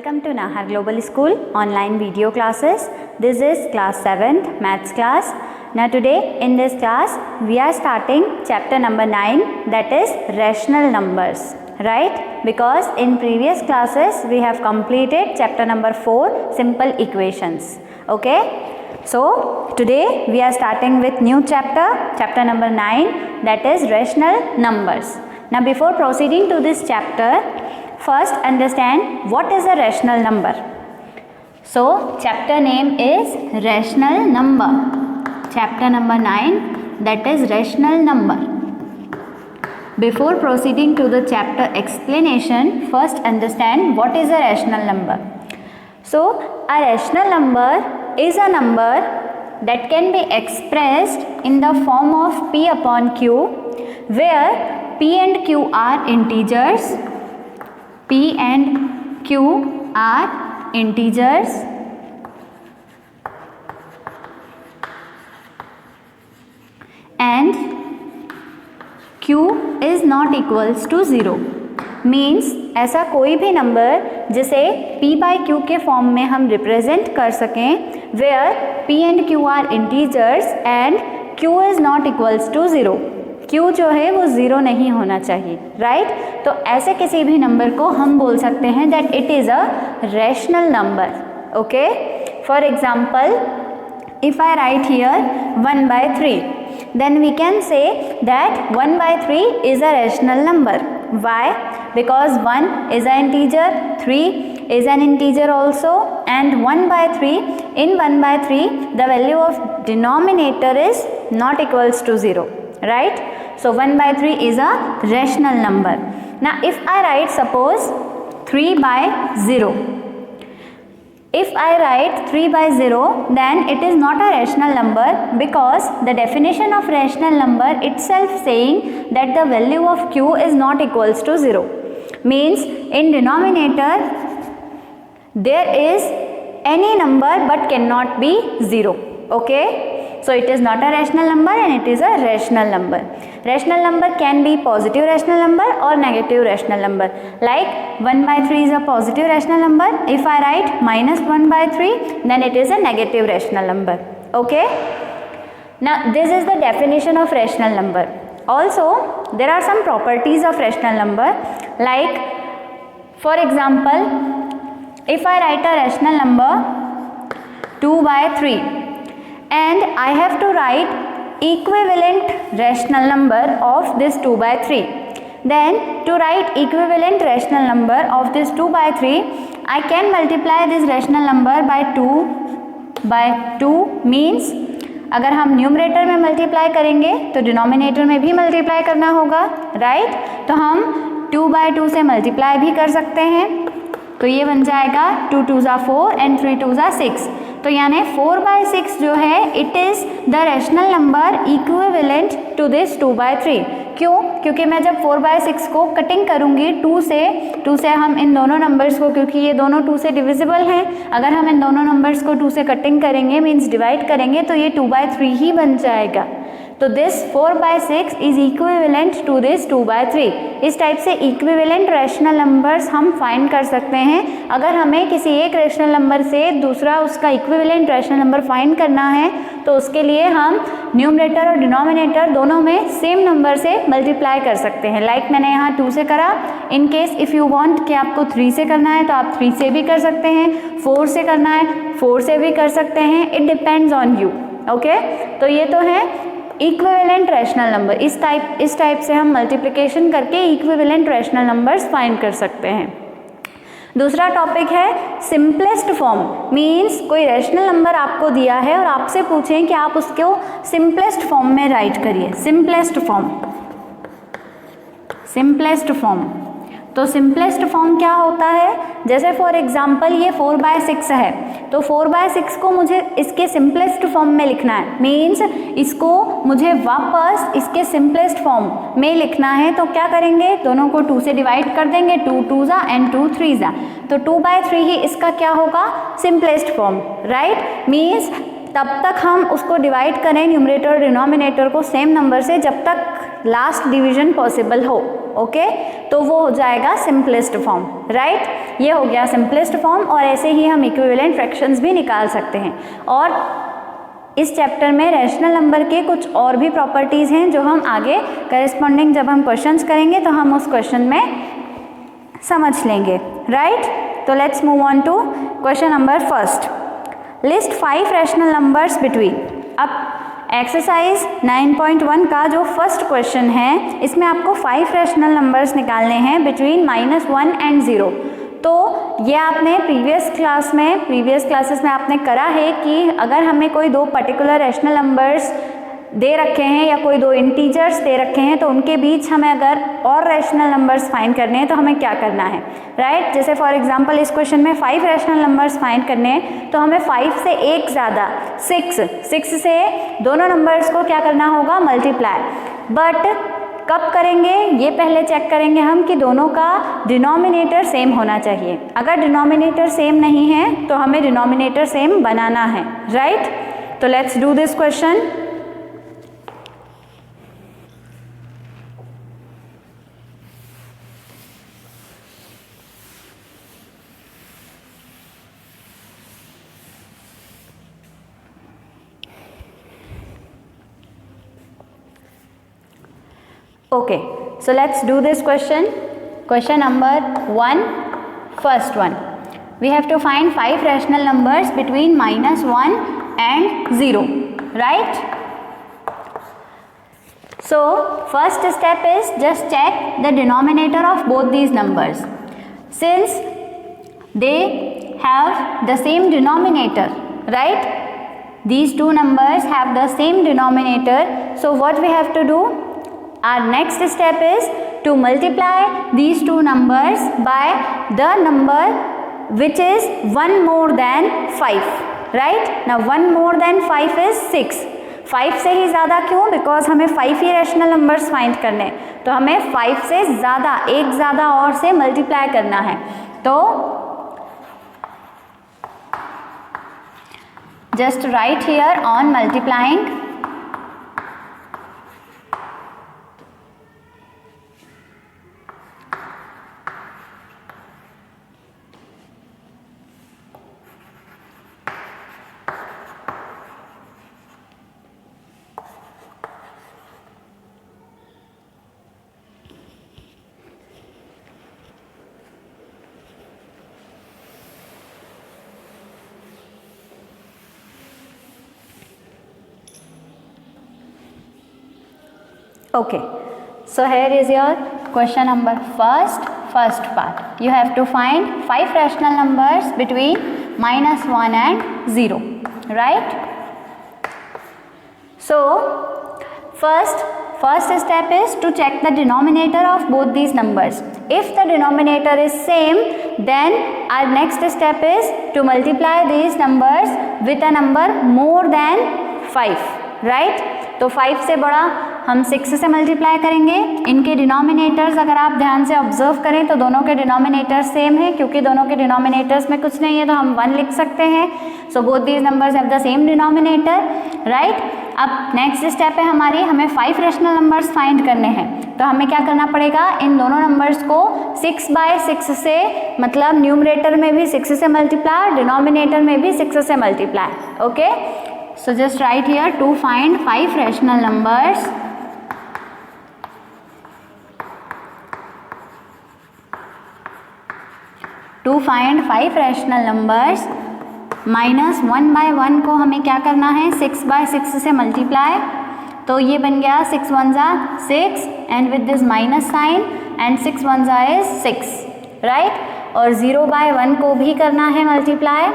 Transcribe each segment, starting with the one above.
Welcome to Nahar Global School online video classes. This is class 7th maths class. Now today in this class we are starting chapter number 9, that is rational numbers, right? Because in previous classes we have completed chapter number 4, simple equations. Okay? So today we are starting with new chapter number 9, that is rational numbers. Now before proceeding to this chapter, first understand what is a rational number. So chapter name is rational number. Chapter number 9, that is rational number. Before proceeding to the chapter explanation, first understand what is a rational number. So a rational number is a number that can be expressed in the form of P upon Q, where P and Q are integers. P and Q are integers and Q is not equals to 0. Means ऐसा कोई भी number जिसे P by Q के form में हम represent कर सकें, where P and Q are integers and Q is not equals to 0. Q जो है वो 0 नहीं होना चाहिए, राइट? तो ऐसे किसी भी नंबर को हम बोल सकते हैं that it is a rational number. Okay, for example if I write here 1 by 3, then we can say that 1 by 3 is a rational number. Why? Because 1 is an integer, 3 is an integer also, and 1 by 3, in 1 by 3 the value of denominator is not equals to 0, right? So 1 by 3 is a rational number. Now if I write suppose 3 by 0, if I write 3 by 0, then it is not a rational number, because the definition of rational number itself saying that the value of Q is not equals to 0. Means in denominator there is any number but cannot be 0. Okay? So it is not a rational number and it is a rational number. Rational number can be positive rational number or negative rational number. Like 1 by 3 is a positive rational number. If I write minus 1 by 3, then it is a negative rational number. Okay? Now this is the definition of rational number. Also there are some properties of rational number. Like for example, if I write a rational number 2 by 3, and I have to write equivalent rational number of this 2 by 3. Then to write equivalent rational number of this 2 by 3, I can multiply this rational number by 2 by 2. Means अगर हम numerator में multiply करेंगे तो denominator में भी multiply करना होगा, right? तो हम 2 by 2 से मल्टीप्लाई भी कर सकते हैं, तो ये बन जाएगा 2 2 ज़ा 4 एंड 3 2 ज़ा 6. तो यानी 4 by 6 जो है it is the rational number equivalent to this 2 by 3. क्यों? क्योंकि मैं जब 4 by 6 को कटिंग करूँगी 2 से हम इन दोनों नंबर्स को, क्योंकि ये दोनों 2 से डिविजिबल हैं, अगर हम इन दोनों नंबर्स को 2 से कटिंग करेंगे मीन्स डिवाइड करेंगे तो ये 2 by 3 ही बन जाएगा. तो this 4 by 6 is equivalent to this 2 by 3. इस टाइप से इक्विवेलेंट रैशनल नंबर्स हम फाइंड कर सकते हैं. अगर हमें किसी एक रैशनल नंबर से दूसरा उसका इक्विवेलेंट रैशनल नंबर फाइंड करना है तो उसके लिए हम न्यूमरेटर और डिनोमिनेटर दोनों में सेम नंबर से मल्टीप्लाई कर सकते हैं. लाइक मैंने यहाँ 2 से करा. In case if you want कि आपको 3 से करना है तो आप 3 से भी कर सकते हैं, 4 से करना है 4 से भी कर सकते हैं. It depends on you. Okay, तो ये तो है इक्विवेलेंट रैशनल नंबर. इस टाइप से हम मल्टीप्लिकेशन करके इक्विवेलेंट रैशनल नंबर्स फाइंड कर सकते हैं. दूसरा टॉपिक है सिंपलेस्ट फॉर्म. मीन्स कोई रैशनल नंबर आपको दिया है और आपसे पूछें कि आप उसको सिंपलेस्ट फॉर्म में राइट करिए. Simplest form. तो सिंपलेस्ट फॉर्म क्या होता है? जैसे फॉर एग्जांपल ये 4 by 6 है, तो 4 by 6 को मुझे इसके सिंपलेस्ट फॉर्म में लिखना है. मीन्स इसको मुझे वापस इसके सिंपलेस्ट फॉर्म में लिखना है. तो क्या करेंगे? दोनों को 2 से डिवाइड कर देंगे, 2 2 ज़ा एंड 2 3 ज़ा. तो 2 by 3 ही इसका क्या होगा? Simplest form, right? मीन्स तब तक हम उसको डिवाइड करें न्यूमरेटर और डिनोमिनेटर को सेम नंबर से जब तक लास्ट डिवीजन पॉसिबल हो, ओके, तो वो हो जाएगा सिंपलेस्ट फॉर्म, राइट। ये हो गया सिंपलेस्ट फॉर्म, और ऐसे ही हम इक्विवेलेंट फ्रैक्शंस भी निकाल सकते हैं। और इस चैप्टर में रैशनल नंबर के कुछ और भी प्रॉपर्टीज़ हैं जो हम आगे करेस्पॉन्डिंग जब हम क्वेश्चंस करेंगे तो हम उस क्वेश्चन में समझ लेंगे, राइट। तो let's move on to question number first. List 5 rational numbers between. अब एक्सरसाइज 9.1 का जो फर्स्ट क्वेश्चन है इसमें आपको 5 रैशनल नंबर्स निकालने हैं बिटवीन -1 एंड 0। तो ये आपने प्रीवियस क्लासेस में आपने करा है कि अगर हमें कोई दो पर्टिकुलर रैशनल नंबर्स दे रखे हैं या कोई दो इंटीजर्स दे रखे हैं तो उनके बीच हमें अगर और रैशनल नंबर्स फाइंड करने हैं तो हमें क्या करना है, राइट। जैसे फॉर एग्जांपल इस क्वेश्चन में 5 रैशनल नंबर्स फाइंड करने हैं तो हमें 5 से एक ज़्यादा 6 से दोनों नंबर्स को क्या करना होगा, मल्टीप्लाई। बट कब करेंगे ये पहले चेक करेंगे हम कि दोनों का डिनोमिनेटर सेम होना चाहिए। अगर डिनोमिनेटर सेम नहीं है तो हमें डिनोमिनेटर सेम बनाना है, राइट। तो let's do this question. Okay, so let's do this question. Question number 1, first one. We have to find 5 rational numbers between -1 and 0, right? So first step is just check the denominator of both these numbers. Since they have the same denominator, right? These two numbers have the same denominator. So what we have to do? Our next step is to multiply these two numbers by the number which is 1 more than 5, right? Now 1 more than 5 is 6. 5 से ही ज़्यादा क्यों? Because हमें 5 ही rational numbers find करने हैं, तो हमें 5 से ज़्यादा एक ज़्यादा और से मल्टीप्लाई करना है। तो just right here on multiplying Okay, so here is your question number first part. You have to find 5 rational numbers between -1 and 0, right? So first step is to check the denominator of both these numbers. If the denominator is same, then our next step is to multiply these numbers with a number more than 5, right? तो 5 से बड़ा हम 6 से multiply करेंगे। इनके denominators अगर आप ध्यान से ऑब्जर्व करें तो दोनों के डिनोमिनेटर्स सेम है, क्योंकि दोनों के डिनोमिनेटर्स में कुछ नहीं है तो हम 1 लिख सकते हैं। So both these numbers have the same denominator, right. अब नेक्स्ट स्टेप है हमारी, हमें 5 रैशनल नंबर्स फाइंड करने हैं। तो हमें क्या करना पड़ेगा, इन दोनों नंबर्स को 6/6 से, मतलब न्यूमरेटर में भी 6 से मल्टीप्लाई, डिनोमिनेटर में भी 6 से multiply. Okay, so just write here to find 5 rational numbers -1/1 को हमें क्या करना है, 6/6 से मल्टीप्लाई। तो ये बन गया 6 1 6 and with this minus sign and 6 1 is 6, right. और 0/1 को भी करना है मल्टीप्लाई।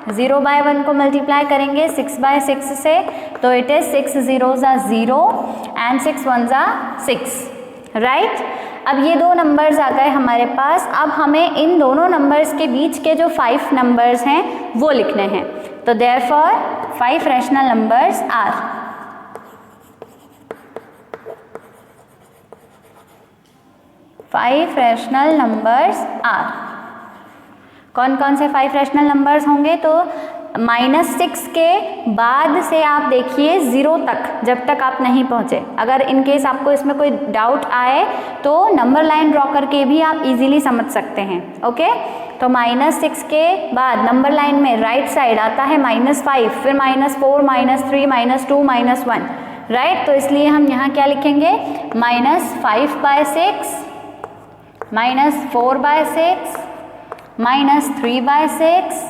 0/1 को मल्टीप्लाई करेंगे 6/6 से, तो इट इज 6 0 0 एंड 6 1 6, राइट। अब ये दो नंबर्स आ गए हमारे पास। अब हमें इन दोनों नंबर्स के बीच के जो 5 नंबर्स हैं वो लिखने हैं। तो देयरफॉर 5 रैशनल नंबर्स आर, कौन कौन से 5 रैशनल नंबर्स होंगे, तो -6 के बाद से आप देखिए 0 तक, जब तक आप नहीं पहुँचे। अगर इन केस आपको इसमें कोई डाउट आए तो नंबर लाइन ड्रॉ करके भी आप इजीली समझ सकते हैं। ओके, तो -6 के बाद नंबर लाइन में राइट साइड आता है -5, फिर -4, -3, -2, -1, राइट। तो इसलिए हम यहाँ क्या लिखेंगे, -5/6, -4/6, -3/6,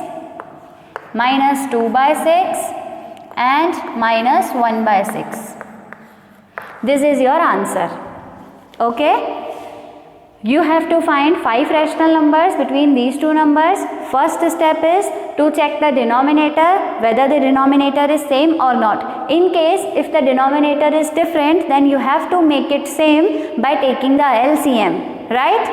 -2/6 and -1/6. This is your answer. Okay, you have to find 5 rational numbers between these two numbers. First step is to check the denominator, whether the denominator is same or not. In case if the denominator is different, then you have to make it same by taking the LCM, right?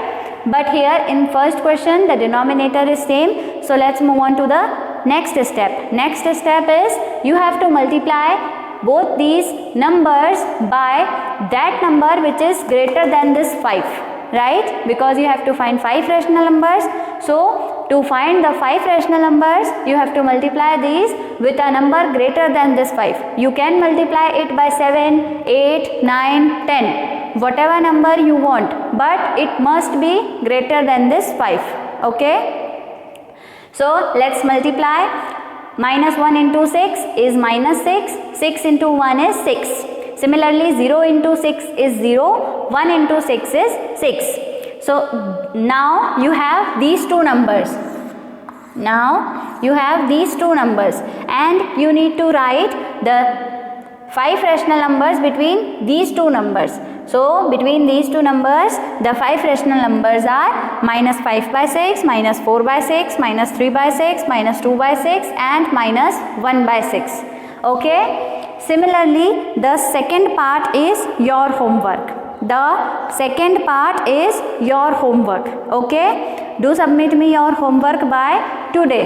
But here in first question the denominator is same, so let's move on to the next step. Next step is you have to multiply both these numbers by that number which is greater than this 5, right? Because you have to find 5 rational numbers. So to find the 5 rational numbers, you have to multiply these with a number greater than this 5. You can multiply it by 7, 8, 9, 10, whatever number you want, but it must be greater than this 5. Okay, so let's multiply. -1 into 6 is -6, 6 into 1 is 6. Similarly 0 into 6 is 0, 1 into 6 is 6. So now you have these two numbers. Now you have these two numbers and you need to write the 5 rational numbers between these two numbers. So between these two numbers the 5 rational numbers are -5/6, -4/6, -3/6, -2/6 and -1/6. Okay, similarly the second part is your homework. The second part is your homework. Okay, do submit me your homework by today,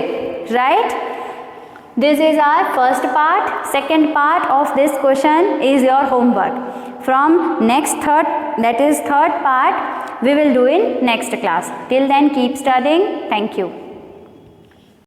right? This is our first part. Second part of this question is your homework. From next third part we will do in next class. Till then keep studying. Thank you.